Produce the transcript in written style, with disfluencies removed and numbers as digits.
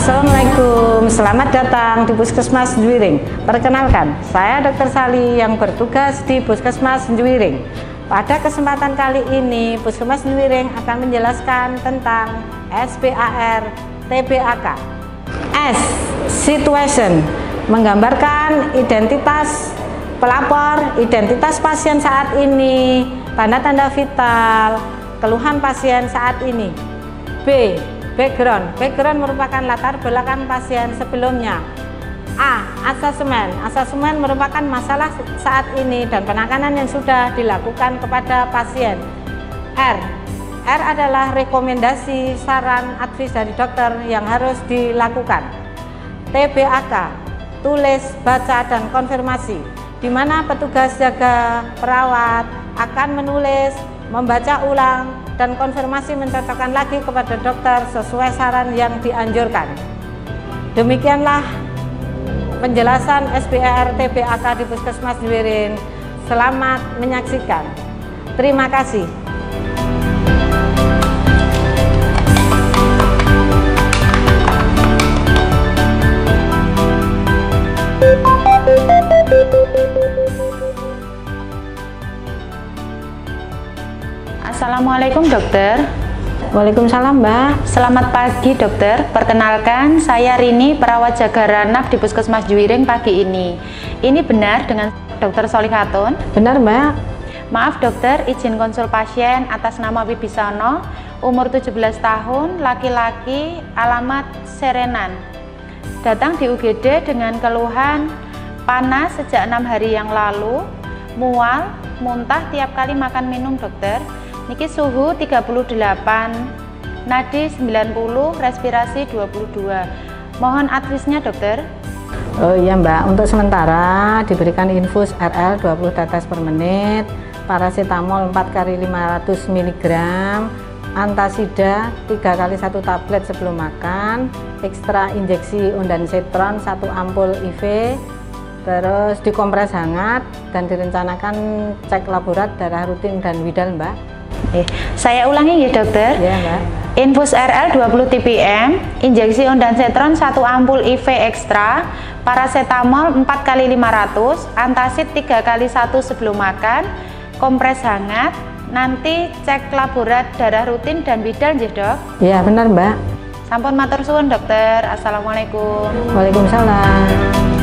Assalamualaikum, selamat datang di Puskesmas Senjuwiring. Perkenalkan, saya Dr. Sali yang bertugas di Puskesmas Senjuwiring. Pada kesempatan kali ini, Puskesmas Senjuwiring akan menjelaskan tentang SPAR TBAK. S. Situation, menggambarkan identitas pelapor, identitas pasien saat ini, tanda-tanda vital, keluhan pasien saat ini. B. Background merupakan latar belakang pasien sebelumnya. A. Asesmen merupakan masalah saat ini dan penanganan yang sudah dilakukan kepada pasien. R adalah rekomendasi, saran, advis dari dokter yang harus dilakukan. TBAK, tulis, baca, dan konfirmasi, di mana petugas jaga perawat akan menulis, membaca ulang, dan konfirmasi mencocokkan lagi kepada dokter sesuai saran yang dianjurkan. Demikianlah penjelasan SPAR TBAK di Puskesmas Senjuwiring. Selamat menyaksikan. Terima kasih. Assalamualaikum dokter. Waalaikumsalam Mbak. Selamat pagi dokter. Perkenalkan, saya Rini, perawat jaga ranap di Puskesmas Senjuwiring pagi ini. Ini benar dengan Dokter Solihatun? Benar Mbak. Maaf dokter, izin konsul pasien atas nama Wibisono, umur 17 tahun, laki-laki, alamat Serenan. Datang di UGD dengan keluhan panas sejak 6 hari yang lalu, mual, muntah tiap kali makan minum dokter. Niki suhu 38, nadi 90, respirasi 22. Mohon advisnya dokter. Oh iya Mbak, untuk sementara diberikan infus RL 20 tetes per menit, paracetamol 4 kali 500 mg, antasida 3 kali 1 tablet sebelum makan, ekstra injeksi ondansetron 1 ampul IV, terus dikompres hangat, dan direncanakan cek laborat darah rutin dan widal Mbak. Saya ulangi ya dokter. Ya Mbak. Infus RL 20 TPM, injeksi ondansetron 1 ampul IV ekstra, paracetamol 4 kali 500, antasid 3 kali 1 sebelum makan, kompres hangat, nanti cek laborat darah rutin dan bidal ya dok? Ya benar Mbak. Sampun matur suwun dokter. Assalamualaikum. Waalaikumsalam.